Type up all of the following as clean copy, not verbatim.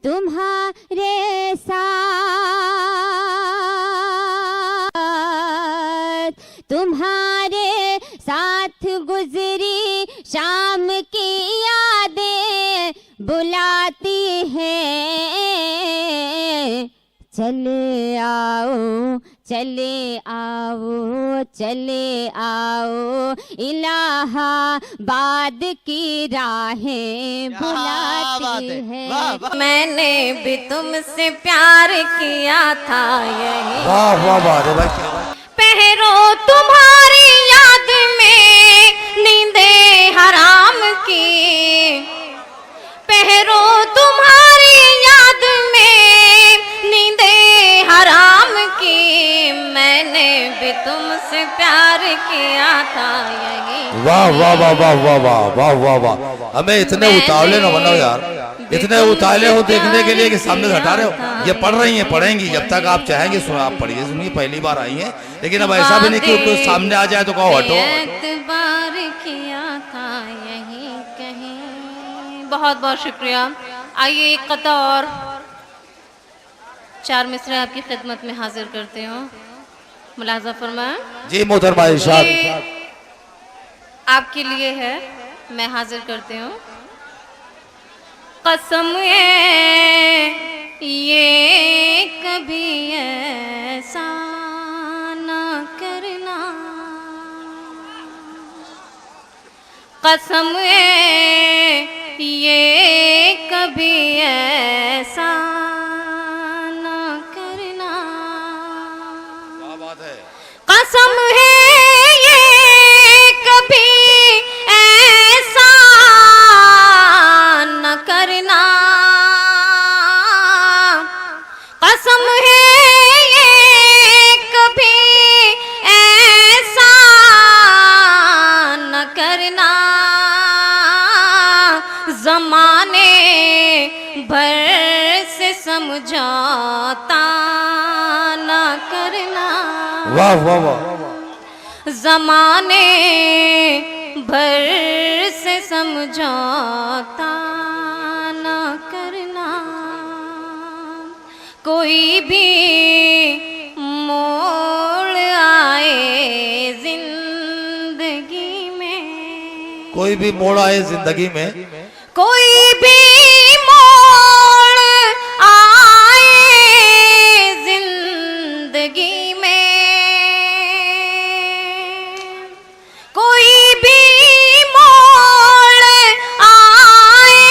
तुम्हारे साथ, तुम्हारे साथ गुजरी शाम की यादें बुलाती हैं। चले आओ, चले आओ, चले आओ, इलाहाबाद की राहें बुलाती हैं। मैंने भी तुमसे प्यार किया था यही। वाह वाह वाह रे भाई। पहरो तुम्हारी याद में नींदे हराम की, पहरो तुम्हारी याद में नींदे हराम की। मैंने भी तुमसे प्यार किया था यही। वाह वाह वाह वाह वाह वाह वाह वाह वाह। हमें इतने उतावले न बनाओ यार, इतने उतावले हो देखने के लिए कि सामने से हटा रहे हो। ये पढ़ रही हैं, पढ़ेंगी जब तक आप चाहेंगे। सुनो, आप पढ़िए, सुनिए, पहली बार आई हैं, लेकिन अब ऐसा भी नहीं कि कोई सामने आ जाए तो कहो हटो। एतबार किया था यही कहीं। बहुत बहुत शुक्रिया। आइए एक कता और चार मिसरे आपकी खिदमत में हाजिर करते हो। मुलाजा फरमाएं। जी मोहतरमा इरशाद। आपके लिए है, मैं हाजिर करती हूँ। कसम ये कभी ऐसा ना करना, कसम ये कभी ऐसा ना करना। क्या बात है। कसम है ये कभी ऐसा न करना, कसम है ये कभी ऐसा न करना। ज़माने भर से समझौता न करना। वाह वाह वाह। ज़माने भर से समझौता न करना। कोई भी मोड़ आए जिंदगी में, कोई भी मोड़ आए जिंदगी में, कोई भी मोड़ आए जिंदगी में, कोई भी मोड़ आए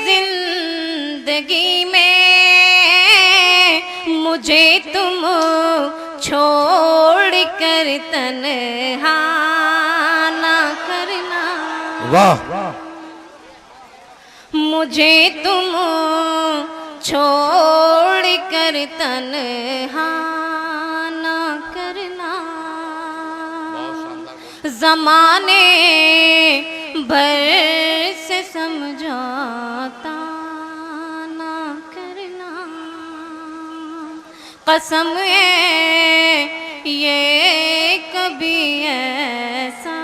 जिंदगी में, मुझे तुम छोड़ कर तन्हा ना करना। वाह। मुझे तुम छोड़ कर तन्हा ना करना। ज़माने भर से समझौता ना करना। कसम ये कभी ऐसा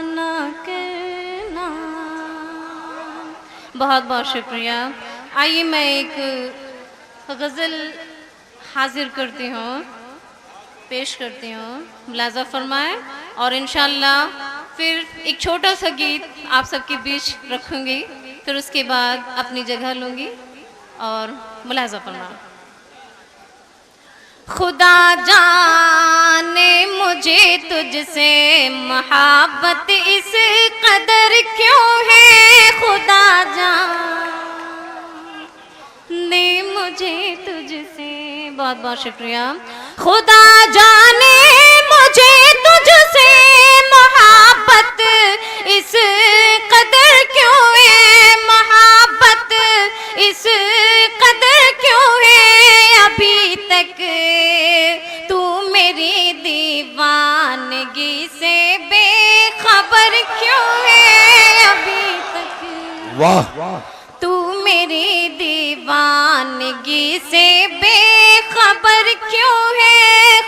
ना करना। बहुत बहुत शुक्रिया। आइए मैं एक गज़ल हाजिर करती हूँ, पेश करती हूँ। मुलाजा फरमाएं और इंशाल्लाह फिर एक छोटा सा गीत आप सबके बीच रखूँगी, फिर उसके बाद अपनी जगह लूँगी और मुलाजा फरमाएं। खुदा जाने मुझे तुझसे मोहब्बत इस कदर क्यों है। खुदा जाने मुझे तुझसे, बहुत बहुत शुक्रिया। खुदा जाने मुझे तुझसे मोहब्बत इस कदर क्यों है। मोहब्बत इस कदर क्यों है। अभी तक तू मेरी दीवानगी से बेखबर क्यों है। अभी तक वाह। तू मेरी दीवानगी से बेखबर क्यों है।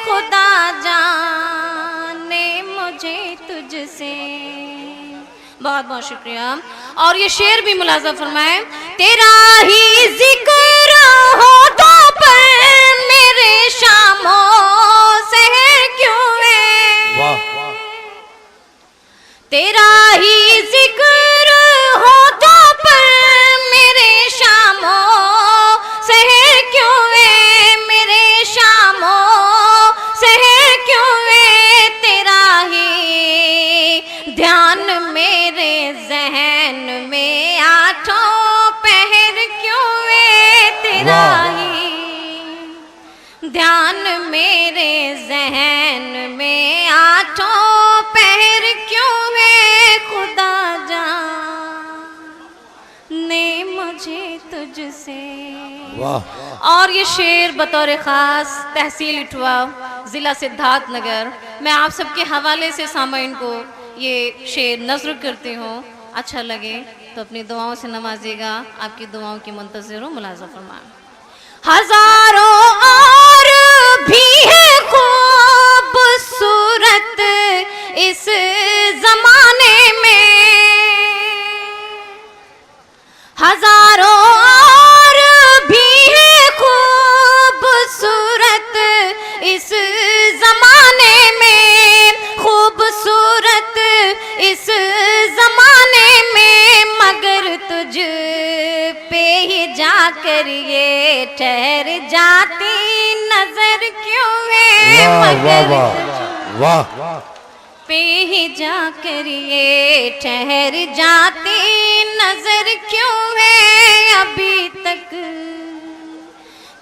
खुदा जाने मुझे तुझसे बहुत बहुत शुक्रिया। और ये शेर भी मुलाजा फरमाए। तेरा ही जिक्र हो तो पर मेरे शामों सहर क्यों है, वाह तेरा ही जिक्र हो तो पर मेरे शामों सहर क्यों है, मेरे शामों सहर क्यों है, तेरा ही ध्यान मेरे जहन में आठों पहर क्यों है, तेरा वाह। ही ध्यान मेरे जहन में आठों पहर क्यों है, खुदा जाने मुझे तुझसे। वाह और ये शेर बतौर ख़ास तहसील इटवा ज़िला सिद्धार्थ नगर मैं आप सबके हवाले से सामाइन को ये शेर नज़र करती हूँ। अच्छा लगे तो अपनी दुआओं से नवाजिएगा। आपकी दुआओं की मुंतज़िर हूँ। मुलाज़ा फरमाएं। हजारों और भी है खूबसूरत इस जमाने में, हजारों और भी है खूबसूरत इस जमाने में, खूबसूरत इस जमाने में, मगर तुझ पे ही जाकर ये ठहर जाती नजर क्यों है, वाह मगर वाह वाह पे ही जाकर ये ठहर जाती नजर क्यों है, अभी तक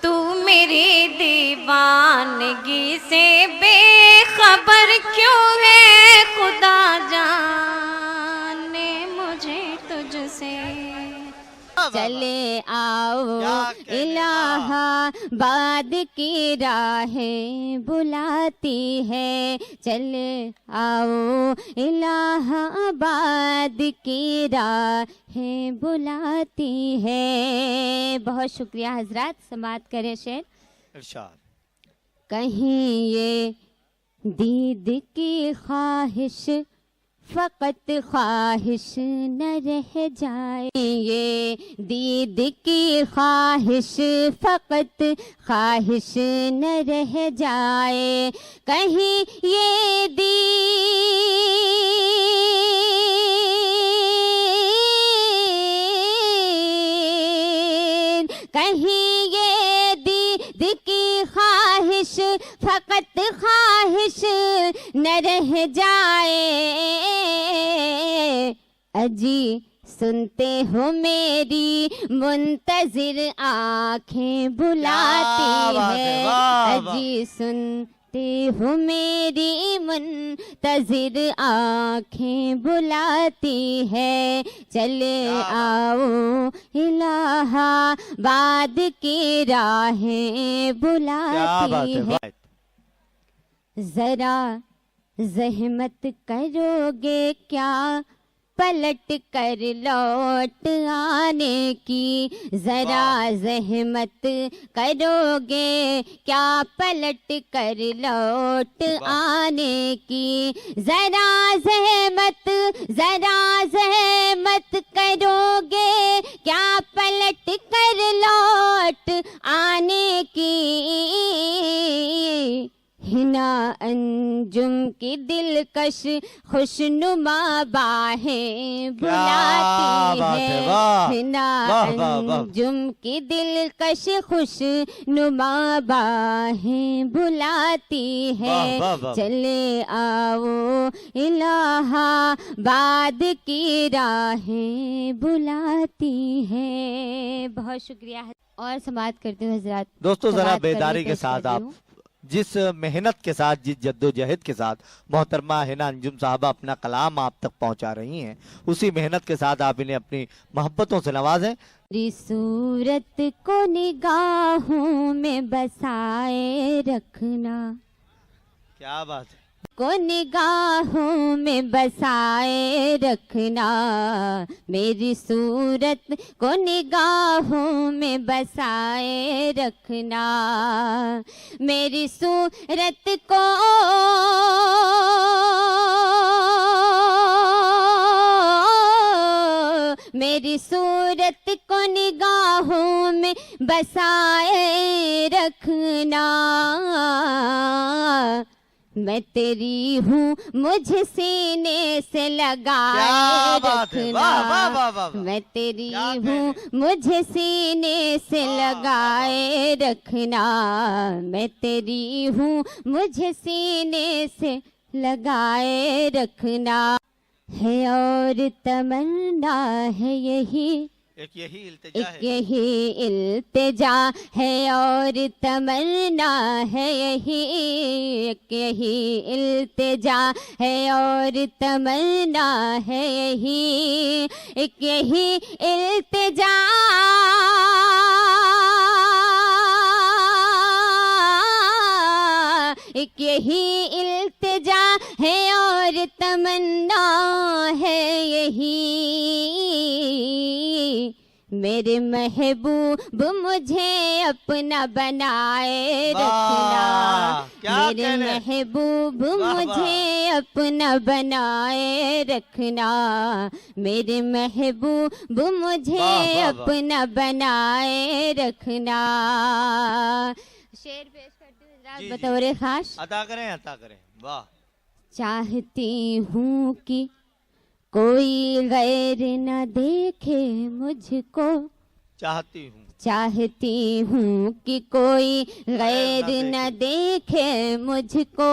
तू मेरी दीवानगी से बेखबर क्यों है, खुदा जाने मुझे तुझसे। चले आओ इलाहाबाद की राहें बुलाती है, चले आओ इलाहाबाद की राहें बुलाती है। बहुत शुक्रिया हजरात। समात करें शेर। इरशाद। कहीं ये दीद की ख्वाहिश फ़कत ख्वाहिश न रह जाए, ये दीद की ख्वाहिश फ़कत ख्वाहिश न रह जाए, कहीं ये कहीं ये दीद की ख्वाहिश फ़कत ख्वाहिश न रह जाए, अजी सुनते हो मेरी मुंतजिर आंखें बुलाती है, अजी सुनते हो मेरी मुंतजिर आंखें बुलाती है, चले आओ इलाहाबाद की राहें बुलाती है। जरा ज़हमत करोगे क्या पलट कर लौट आने की, जरा ज़हमत करोगे क्या पलट कर लौट आने की, जरा ज़हमत करोगे क्या पलट कर लौट आने की, हिना अंजुम की दिलकश खुशनुमा बाहें बुलाती है, हिना अंजुम की दिलकश खुशनुमा बाहें बुलाती है, चले आओ इलाहाबाद की राहें बुलाती है। बहुत शुक्रिया। और समात करती हूँ हजरात। दोस्तों जरा बेदारी के साथ आप जिस मेहनत के साथ, जिस जद्दोजहद के साथ मोहतरमा हिना अंजुम साहबा अपना कलाम आप तक पहुंचा रही हैं, उसी मेहनत के साथ आप इन्हें अपनी मोहब्बतों से नवाजें। तेरी सूरत को निगाहों में बसाए रखना, क्या बात है, को निगाहों में बसाए रखना, मेरी सूरत को निगाहों में बसाए रखना, मेरी सूरत को तेरी सूरत को निगाहों में बसाए रखना, मैं तेरी हूँ मुझे सीने से लगाए रखना, वाह वाह वाह वाह। मैं तेरी क्या हूँ मुझे सीने से लगाए रखना, मैं तेरी हूँ मुझे सीने से लगाए रखना, है और तमन्ना है यही, एक यही इल्तिजा एक है, यही इल्तिजा है और तमन्ना है यही, एक यही इल्तिजा है और तमन्ना है यही, एक यही इल्तिजा एक यही इल्तिजा है और तमन्ना है यही, मेरे महबूब मुझे अपना बनाए रखना, क्या मेरे कहने? महबूब वाह, वाह। मुझे अपना बनाए रखना, मेरे महबूब मुझे वाह, वाह, वाह। अपना बनाए रखना। शेर पेश करती हूँ जी, जी। बतौर खास। अता करें, वाह। चाहती हूँ कि कोई गैर न देखे मुझको, चाहती हूँ, चाहती हूँ कि कोई गैर न देखे मुझको,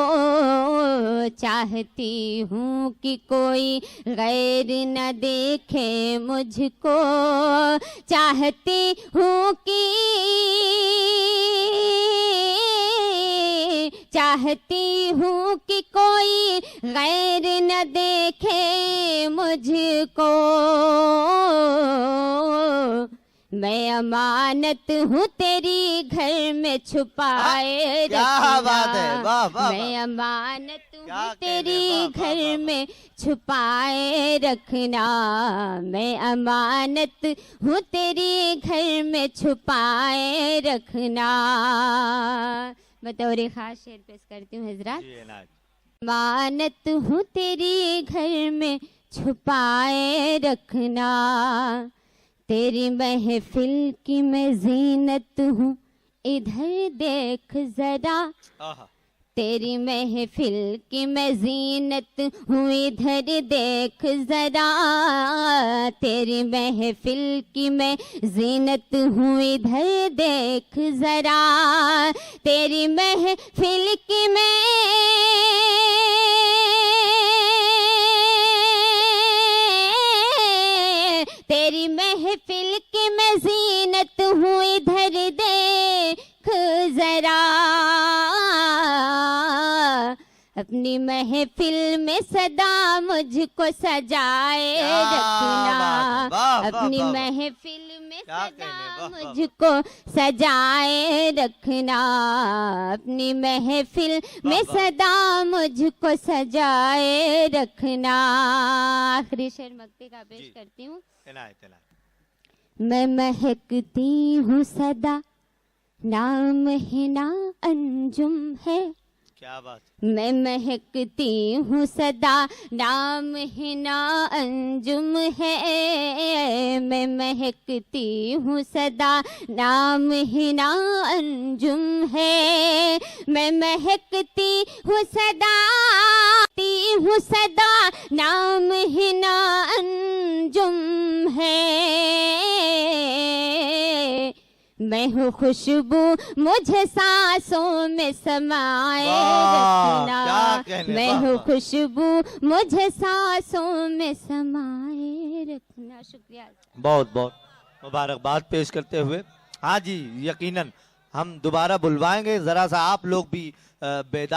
चाहती हूँ कि कोई गैर न देखे मुझको, चाहती हूँ कि चाहती हूँ कि कोई गैर न देखे मुझको, मैं अमानत हूँ तेरी घर में छुपाए क्या रखना, बात है, वाह, वाह, मैं वाह। अमानत क्या हूँ कहने, तेरी वाह, वाह, घर वाह, में छुपाए रखना, मैं अमानत हूँ तेरी घर में छुपाए रखना। बतौर खास शेर पेश करती हूँ हजरात। जी इनायत। अमानत हूँ तेरी घर में छुपाए रखना, तेरी महफिल की मैं जीनत हूँ इधर देख जरा, आहा। तेरी महफिल की मैं जीनत हूँ इधर देख जरा, तेरी महफिल की मैं जीनत हूँ इधर देख जरा, तेरी महफिल की मैं तेरी महफिल की मैं जीनत हूँ इधर देख जरा, अपनी महफिल में सदा मुझको सजाए क्या रखना, बात है, वाह, वाह, अपनी वाह, वाह। महफिल में क्या सदा कहने, वाह, वाह। मुझको सजाए रखना, अपनी महफिल में वाह, वाह। सदा मुझको सजाए रखना। आखिरी शेर मक्ते का पेश जी। करती हूँ। इनायत। मैं महकती हूँ सदा, नाम है ना अंजुम है, क्या बात, मैं महकती हूँ सदा, नाम है ना अंजुम है, मैं महकती हूँ सदा, नाम है ना अंजुम है, मैं महकती हूँ सदा, हूँ सदा, नाम है ना अंजुम है, मैं हूँ खुशबू मुझे सांसों में समाए वाह, रखना, क्या कहने, मैं वाह, हूँ वाह। खुशबू मुझे सांसों में समाए रखना। शुक्रिया। बहुत बहुत मुबारकबाद पेश करते हुए। हाँ जी, यकीनन हम दोबारा बुलवाएंगे, जरा सा आप लोग भी बेदार